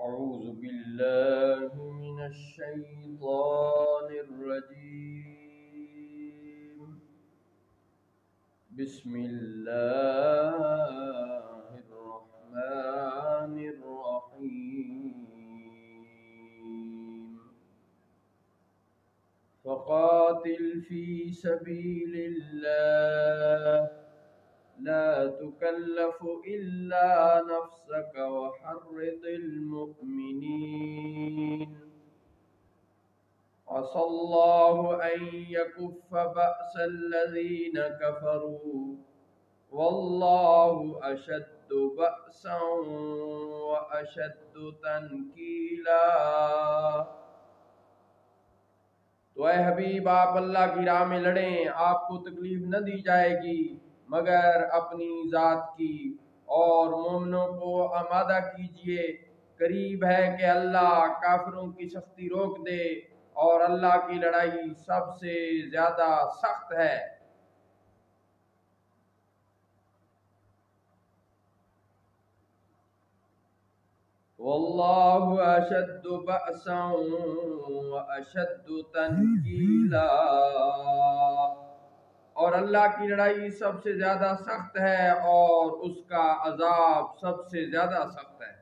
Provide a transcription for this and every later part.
أعوذ بالله من الشيطان الرجيم. بسم الله الرحمن الرحيم. فقاتل في سبيل الله لا تكلف إلا نفسك وحرض المؤمنين. عسى الله أن يكف بأس الذين كفروا والله أشد بأسا وأشد تنكيلا. تو اے حبیب آپ اللہ کی راہ میں لڑیں، آپ کو تکلیف نہ دی جائے گی مگر اپنی ذات کی، اور مومنوں کو آمادہ کیجئے، قریب ہے کہ اللہ کافروں کی سختی روک دے، اور اللہ کی لڑائی سب سے زیادہ سخت ہے۔ واللہ اشد بأسا واشد تنکیلا، اور اللہ کی لڑائی سب سے زیادہ سخت ہے اور اس کا عذاب سب سے زیادہ سخت ہے۔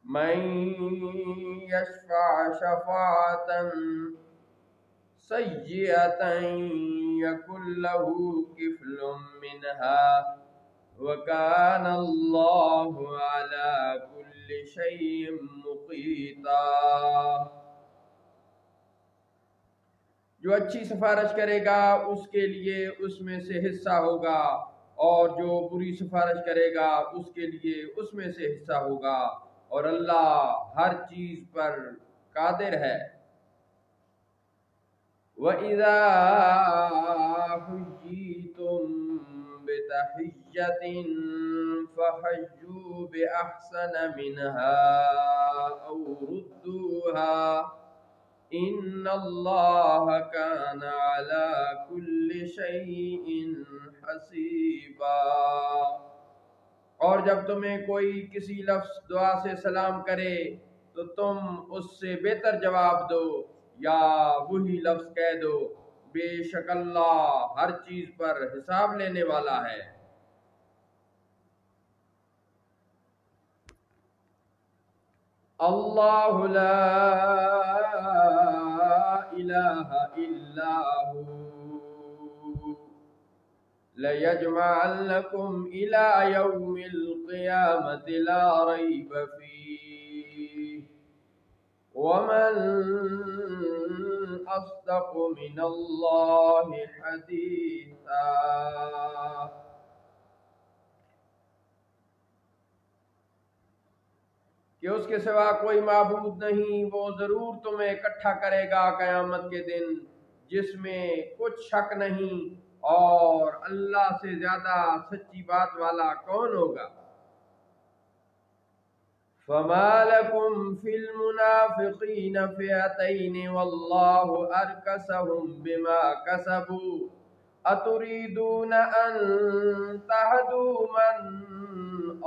من یشفع شفاعة سیئة یکن له کفل منها وَكَانَ اللَّهُ عَلَى كُلِّ شَيْءٍ مُقِيتًا۔ جو اچھی سفارش کرے گا اس کے لیے اس میں سے حصہ ہوگا، اور جو بری سفارش کرے گا اس کے لیے اس میں سے حصہ ہوگا، اور اللہ ہر چیز پر قادر ہے۔ وَإِذَا حُيِّيتُم بِتَحِيَّةٍ فَحَيُّوا بِأَحْسَنَ مِنْهَا أَوْ رُدُّوهَا إِنَّ اللَّهَ كَانَ عَلَى كُلِّ شَيْءٍ حَسِيبًا۔ اور جب تمہیں کوئی کسی لفظ دعا سے سلام کرے تو تم اس سے بہتر جواب دو یا وہی لفظ کہہ دو، بے شک اللہ ہر چیز پر حساب لینے والا ہے۔ اللہ لا الہ الا ہو لَيَجْمَعَنَّكُمْ إِلَى يَوْمِ الْقِيَامَةِ لَا رَيْبَ فِيهِ وَمَنْ أَصْدَقُ مِنَ اللَّهِ حَدِيثًا۔ کہ اس کے سوا کوئی معبود نہیں، وہ ضرور تمہیں اکٹھا کرے گا قیامت کے دن، جس میں کچھ شک نہیں، اور اللہ سے زیادہ سچی بات والا کون ہوگا؟ فَمَا لَكُمْ فِي الْمُنَافِقِينَ فِئَتَيْنِ وَاللَّهُ أَرْكَسَهُمْ بِمَا كَسَبُوا أَتُرِيدُونَ أَن تَهْدُوا مَنْ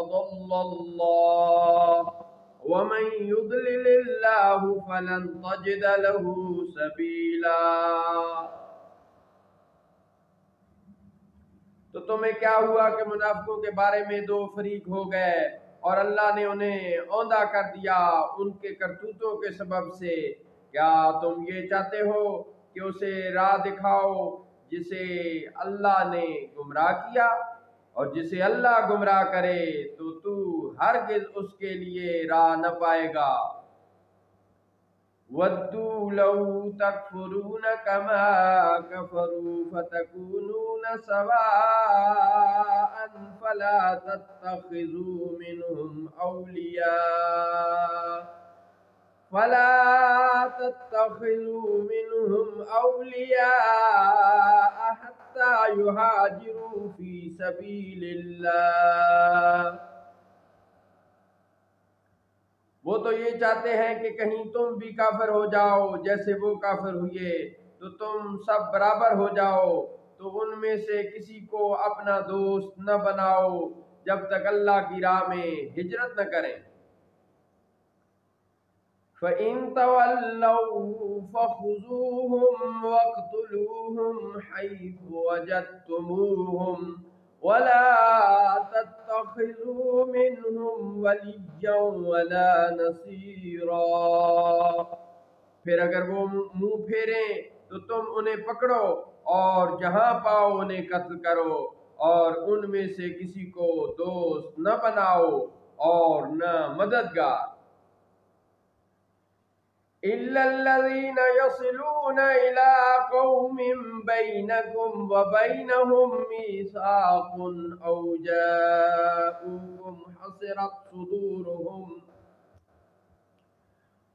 أَضَلَّ اللَّهُ وَمَنْ يُضْلِلِ اللَّهُ فَلَنْ تَجِدَ لَهُ سَبِيلًا۔ تو تمہیں کیا ہوا کہ منافقوں کے بارے میں دو فریق ہو گئے، اور اللہ نے انہیں اوندھا کر دیا ان کے کرتوتوں کے سبب سے؟ کیا تم یہ چاہتے ہو کہ اسے راہ دکھاؤ جسے اللہ نے گمراہ کیا؟ اور جسے اللہ گمراہ کرے تو ہرگز اس کے لیے راہ نہ پائے گا۔ وَدُّوا لَوْ تَكْفُرُونَ كَمَا كَفَرُوا فَتَكُونُونَ سَوَاءً فَلَا تَتَّخِذُوا مِنْهُمْ أَوْلِيَاءَ حَتَّى يُهَاجِرُوا فِي سَبِيلِ اللَّهِ۔ وہ تو یہ چاہتے ہیں کہ کہیں تم بھی کافر ہو جاؤ جیسے وہ کافر ہوئے، تو تم سب برابر ہو جاؤ، تو ان میں سے کسی کو اپنا دوست نہ بناؤ جب تک اللہ کی راہ میں ہجرت نہ کریں۔ فَإِن تَوَلَّوْا فَخُذُوهُمْ وَاقْتُلُوهُمْ حَيْثُ وَجَدتُّمُوهُمْ وَلَا تَتَّخِذُوا مِنْهُمْ وَلِيًّا وَلَا نَصِيرًا۔ پھر اگر وہ منہ پھیریں تو تم انہیں پکڑو اور جہاں پاؤ انہیں قتل کرو، اور ان میں سے کسی کو دوست نہ بناؤ اور نہ مددگار، إِلَّا الَّذِينَ يَصِلُونَ إِلَىٰ قَوْمٍ بَيْنَكُمْ وَبَيْنَهُم مِّيثَاقٌ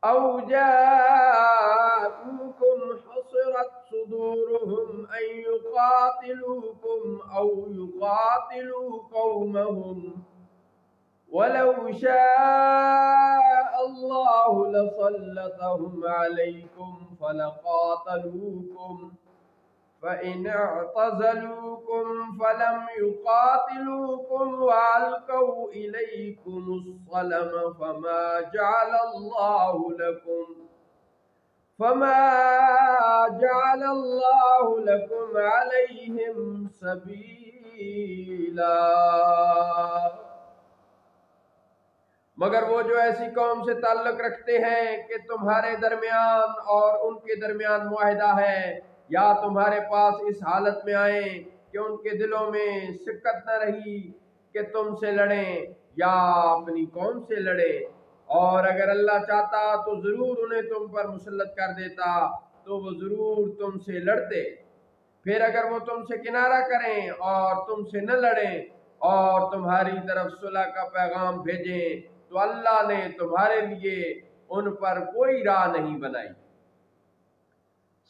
أَوْ جاءوكم حصرت صدورهم أن يقاتلوكم أو يقاتلوا قومهم ولو شاء الله لسلطهم عليكم فلقاتلوكم فإن اعتزلوكم فلم يقاتلوكم وألقوا إليكم السلم فما جعل الله لكم عليهم سبيلا۔ مگر وہ جو ایسی قوم سے تعلق رکھتے ہیں کہ تمہارے درمیان اور ان کے درمیان معاہدہ ہے، یا تمہارے پاس اس حالت میں آئیں کہ ان کے دلوں میں شکت نہ رہی کہ تم سے لڑیں یا اپنی قوم سے لڑیں، اور اگر اللہ چاہتا تو ضرور انہیں تم پر مسلط کر دیتا تو وہ ضرور تم سے لڑتے۔ پھر اگر وہ تم سے کنارہ کریں اور تم سے نہ لڑیں اور تمہاری طرف صلح کا پیغام بھیجیں تو اللہ نے تمہارے لیے ان پر کوئی راہ نہیں بنائی۔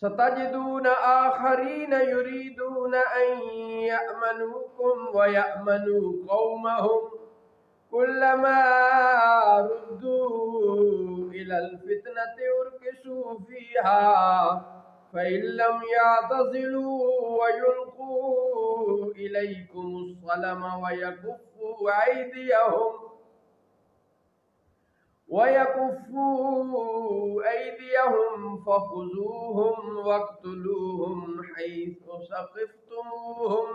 سَتَجِدُونَ آخَرِينَ يُرِيدُونَ أَن يَأْمَنُوكُمْ وَيَأْمَنُوا قَوْمَهُمْ كُلَّمَا رُدُّوا إِلَى الْفِتْنَةِ أُرْكِسُوا فِيهَا فَإِن لَّمْ يَعْتَزِلُوا وَيُلْقُوا إِلَيْكُمُ السَّلَمَ وَيَكُفُّوا أَيْدِيَهُمْ فَخُذُوهُمْ وَاقْتُلُوهُمْ حَيْثُ ثَقِفْتُمُوهُمْ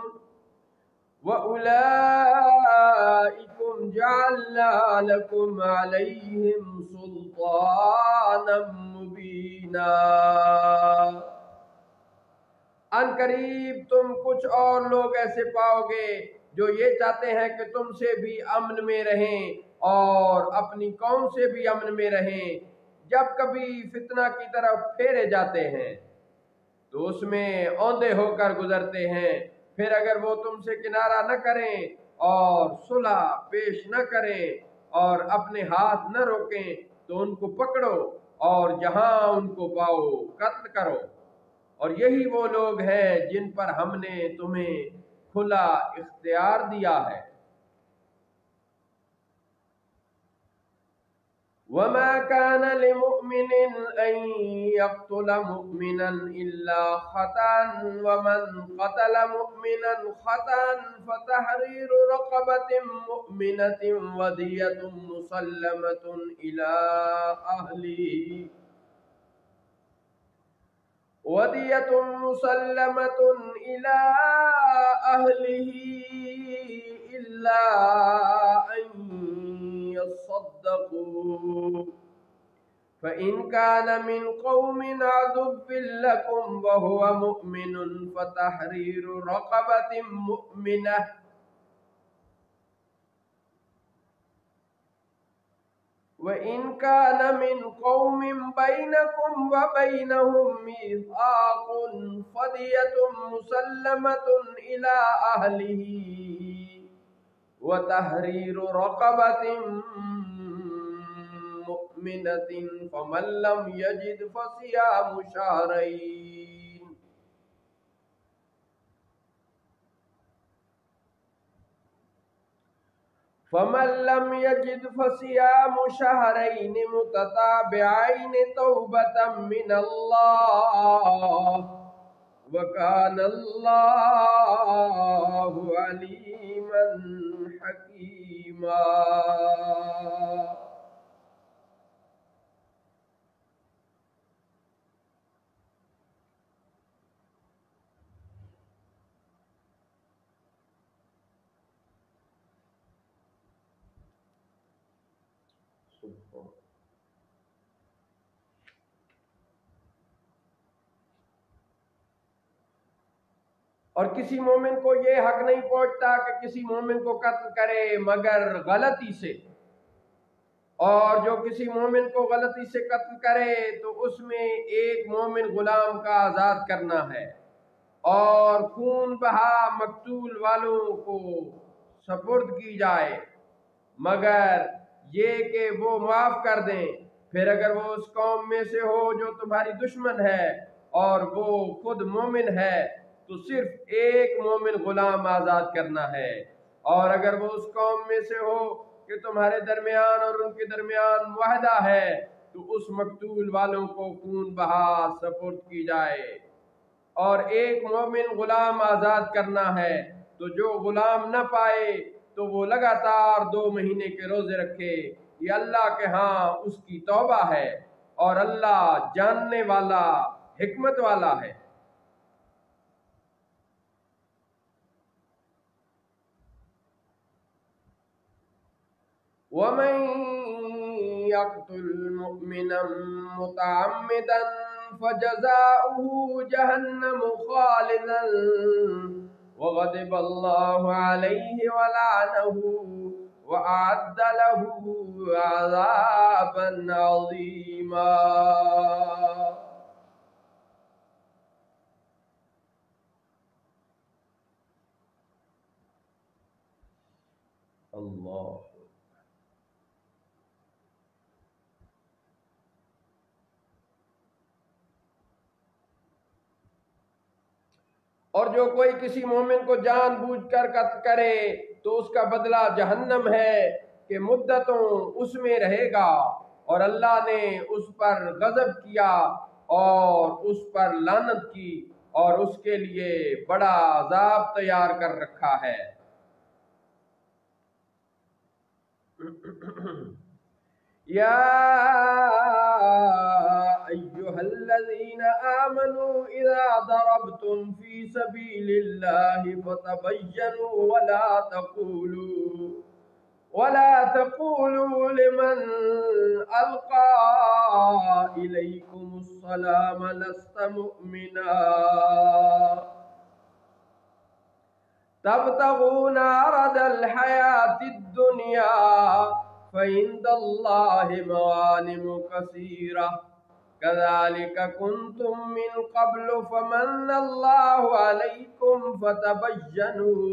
وَأُولَٰئِكُمْ جَعَلْنَا لَكُمْ عَلَيْهِمْ سُلْطَانًا مُّبِينًا۔ ان قریب تم کچھ اور لوگ ایسے پاؤ گے جو یہ چاہتے ہیں کہ تم سے بھی امن میں رہیں اور اپنی قوم سے بھی امن میں رہیں، جب کبھی فتنہ کی طرف پھیرے جاتے ہیں تو اس میں اوندے ہو کر گزرتے ہیں، پھر اگر وہ تم سے کنارہ نہ کریں اور صلح پیش نہ کریں اور اپنے ہاتھ نہ روکیں تو ان کو پکڑو اور جہاں ان کو پاؤ قتل کرو، اور یہی وہ لوگ ہیں جن پر ہم نے تمہیں کھلا اختیار دیا ہے۔ وَمَا كَانَ لِمُؤْمِنٍ أَن يَقْتُلَ مُؤْمِنًا إِلَّا خَطَأً وَمَنْ قَتَلَ مُؤْمِنًا خَطَأً فَتَحْرِيرُ رَقَبَةٍ مُؤْمِنَةٍ وَدِيَةٌ مُسَلَّمَةٌ إِلَىٰ أَهْلِهِ إِلَّا أَن يَصَّدَّقُوا فَإِن كَانَ مِنْ قَوْمٍ عَدُوٍّ لَّكُمْ وَهُوَ مُؤْمِنٌ فَتَحْرِيرُ رَقَبَةٍ مُؤْمِنَةٍ وَإِن كَانَ مِنْ قَوْمٍ بَيْنَكُمْ وَبَيْنَهُم مِّيثَاقٌ فَدِيَةٌ مُّسَلَّمَةٌ إِلَىٰ أَهْلِهِ وَتَحْرِيرُ رَقَبَةٍ مُّؤْمِنَةٍ فَمَن لَّمْ يَجِدْ فَصِيَامُ شَهْرَيْنِ مُتَتَابِعَيْنِ تَوْبَةً مِّنَ اللَّهِ وَكَانَ اللَّهُ عَلِيمًا حَكِيمًا۔ اور کسی مومن کو یہ حق نہیں پہنچتا کہ کسی مومن کو قتل کرے مگر غلطی سے، اور جو کسی مومن کو غلطی سے قتل کرے تو اس میں ایک مومن غلام کا آزاد کرنا ہے، اور خون بہا مقتول والوں کو سپرد کی جائے، مگر یہ کہ وہ معاف کر دیں۔ پھر اگر وہ اس قوم میں سے ہو جو تمہاری دشمن ہے اور وہ خود مومن ہے تو صرف ایک مومن غلام آزاد کرنا ہے، اور اگر وہ اس قوم میں سے ہو کہ تمہارے درمیان اور ان کے درمیان معاہدہ ہے تو اس مقتول والوں کو خون بہا سپرد کی جائے، اور ایک مومن غلام آزاد کرنا ہے۔ تو جو غلام نہ پائے تو وہ لگاتار 2 مہینے کے روزے رکھے، یہ اللہ کے ہاں اس کی توبہ ہے، اور اللہ جاننے والا حکمت والا ہے۔ وَمَن يَقْتُلْ مُؤْمِنًا مُتَعَمِّدًا فَجَزَاؤُهُ جَهَنَّمُ خَالِدًا وَغَضِبَ اللَّهُ عَلَيْهِ وَلَعَنَهُ وَأَعَدَّ لَهُ عَذَابًا عَظِيمًا۔ اللہ۔ اور جو کوئی کسی مومن کو جان بوجھ کر قتل کرے تو اس کا بدلہ جہنم ہے کہ مدتوں اس میں رہے گا، اور اللہ نے اس پر غضب کیا اور اس پر لعنت کی، اور اس کے لیے بڑا عذاب تیار کر رکھا ہے۔ یا ایھا الذین آمنوا اذا ضربتم فی سبیل اللہ فتبینوا ولا تقولوا لمن القى الیکم السلام لست مؤمنا تبتغون عرض الحیاة الدنیا فعند اللہ مغانم کثیرہ كذلك كنتم من قبل فمن الله عليكم فتبينوا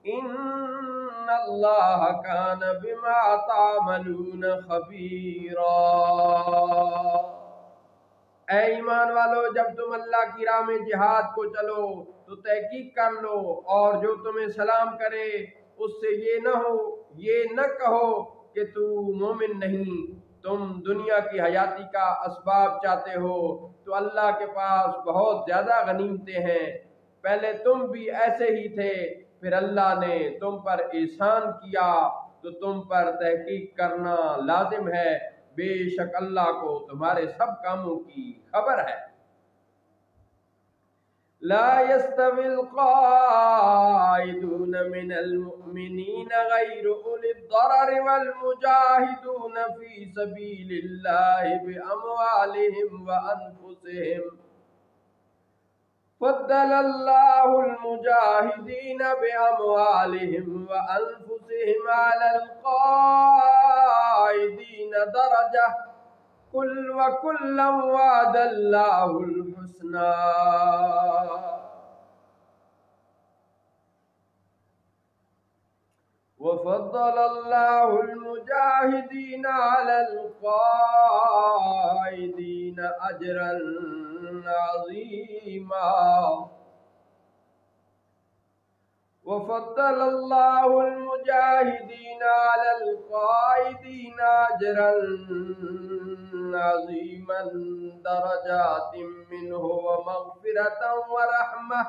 إن الله كان بما تعملون خبيرا۔ اے ایمان والو، جب تم اللہ کی راہ میں جہاد کو چلو تو تحقیق کر لو، اور جو تمہیں سلام کرے اس سے یہ نہ کہو کہ تو مومن نہیں، تم دنیا کی حیاتی کا اسباب چاہتے ہو تو اللہ کے پاس بہت زیادہ غنیمتیں ہیں، پہلے تم بھی ایسے ہی تھے، پھر اللہ نے تم پر احسان کیا تو تم پر تحقیق کرنا لازم ہے، بے شک اللہ کو تمہارے سب کاموں کی خبر ہے۔ لا يستوي القائدون من المؤمنين غير أولي الضرر والمجاهدون في سبيل الله بأموالهم وأنفسهم فضل الله المجاهدين بأموالهم وأنفسهم على القائدين درجة وكلا وعد الله الحسنى وفضل الله المجاهدين على القائدين أجرا عظيما وفضل الله المجاهدين على القائدين أجرا عظيما درجات منه ومغفرة ورحمة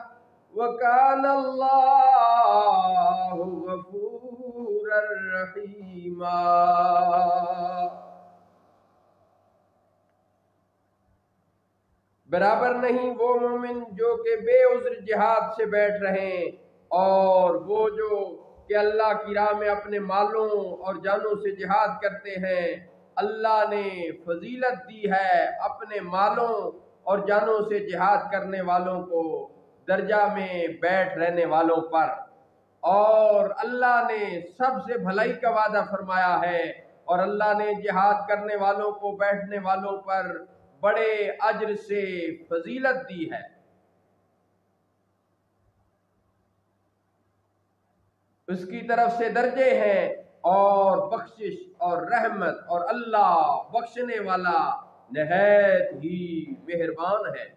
وكان الله غفورا رحيما۔ برابر نہیں وہ مومن جو کہ بے عذر جہاد سے بیٹھ رہے اور وہ جو کہ اللہ کی راہ میں اپنے مالوں اور جانوں سے جہاد کرتے ہیں۔ اللہ نے فضیلت دی ہے اپنے مالوں اور جانوں سے جہاد کرنے والوں کو درجہ میں بیٹھ رہنے والوں پر، اور اللہ نے سب سے بھلائی کا وعدہ فرمایا ہے، اور اللہ نے جہاد کرنے والوں کو بیٹھنے والوں پر بڑے اجر سے فضیلت دی ہے۔ اس کی طرف سے درجے ہیں اور بخشش اور رحمت، اور اللہ بخشنے والا نہایت ہی مہربان ہے۔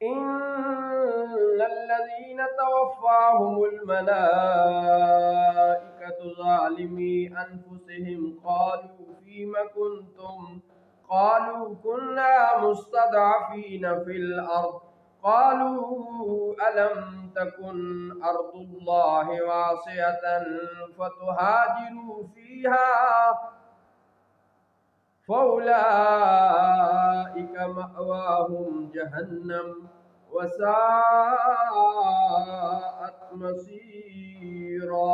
إن الذين توفاهم الملائكة ظالمي أنفسهم قالوا فيم كنتم قالوا كنا مستضعفين في الأرض قالوا ألم تكن أرض الله واسعة فتهاجروا فيها فأولئك مأواهم جهنم وساءت مصيرا۔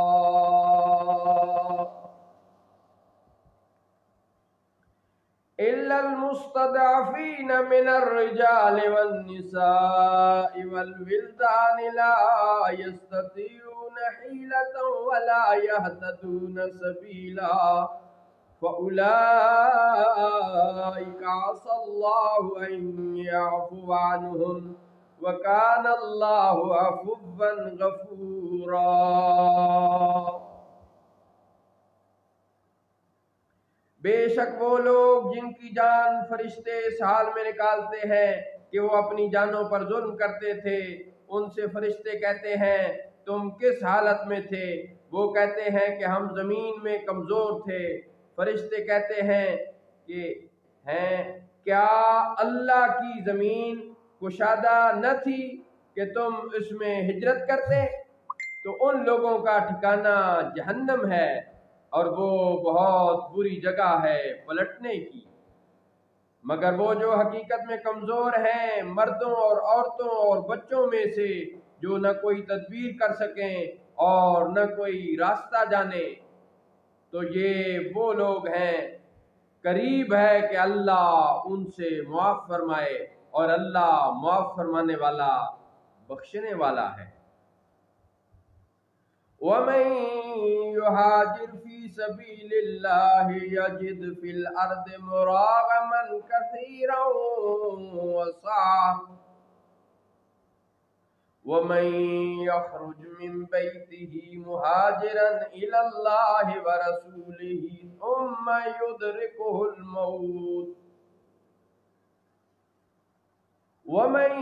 إلا المستضعفين من الرجال والنساء والولدان لا يستطيعون حيلة ولا يهتدون سبيلا فأولئك عسى الله أن يعفو عنهم وكان الله عفوا غفورا۔ بے شک وہ لوگ جن کی جان فرشتے اس حال میں نکالتے ہیں کہ وہ اپنی جانوں پر ظلم کرتے تھے، ان سے فرشتے کہتے ہیں تم کس حالت میں تھے؟ وہ کہتے ہیں کہ ہم زمین میں کمزور تھے۔ فرشتے کہتے ہیں کہ کیا اللہ کی زمین کشادہ نہ تھی کہ تم اس میں ہجرت کرتے؟ تو ان لوگوں کا ٹھکانہ جہنم ہے، اور وہ بہت بری جگہ ہے پلٹنے کی۔ مگر وہ جو حقیقت میں کمزور ہیں، مردوں اور عورتوں اور بچوں میں سے، جو نہ کوئی تدبیر کر سکیں اور نہ کوئی راستہ جانے، تو یہ وہ لوگ ہیں، قریب ہے کہ اللہ ان سے معاف فرمائے، اور اللہ معاف فرمانے والا بخشنے والا ہے۔ وَمَن يُهَاجِرْ فِي سَبِيلِ اللَّهِ يَجِدْ فِي الْأَرْضِ مُرَاغَمًا كَثِيرًا وَسَعَةً وَمَن يَخْرُجْ مِن بَيْتِهِ مُهَاجِرًا إِلَى اللَّهِ وَرَسُولِهِ ثُمَّ يُدْرِكُهُ الْمَوْتُ وَمَن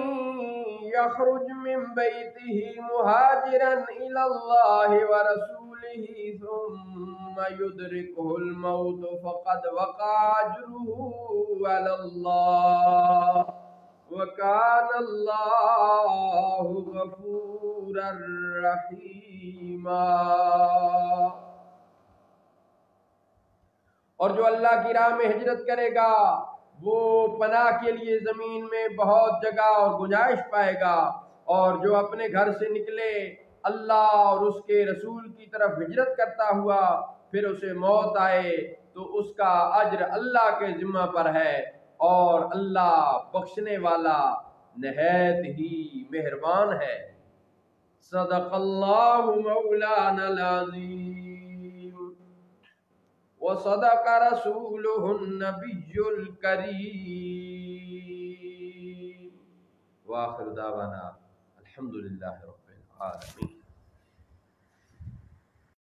يَخْرُجْ مِن بَيْتِهِ مُهَاجِرًا إِلَى اللَّهِ وَرَسُولِهِ ثُمَّ يُدْرِكُهُ الْمَوْتُ فَقَدْ وَقَعَ أَجْرُهُ عَلَى اللَّهِ وَكَانَ اللَّهُ غَفُورًا رَحِيمًا۔ اور جو اللہ کی راہ میں ہجرت کرے گا وہ پناہ کے لیے زمین میں بہت جگہ اور گنجائش پائے گا، اور جو اپنے گھر سے نکلے اللہ اور اس کے رسول کی طرف ہجرت کرتا ہوا پھر اسے موت آئے تو اس کا اجر اللہ کے ذمہ پر ہے، اور اللہ بخشنے والا نہایت ہی مہربان ہے۔ صدق اللہ مولانا العظیم وصدق رسوله النبی الکریم، وآخر دعوانا الحمدللہ رب العالمین۔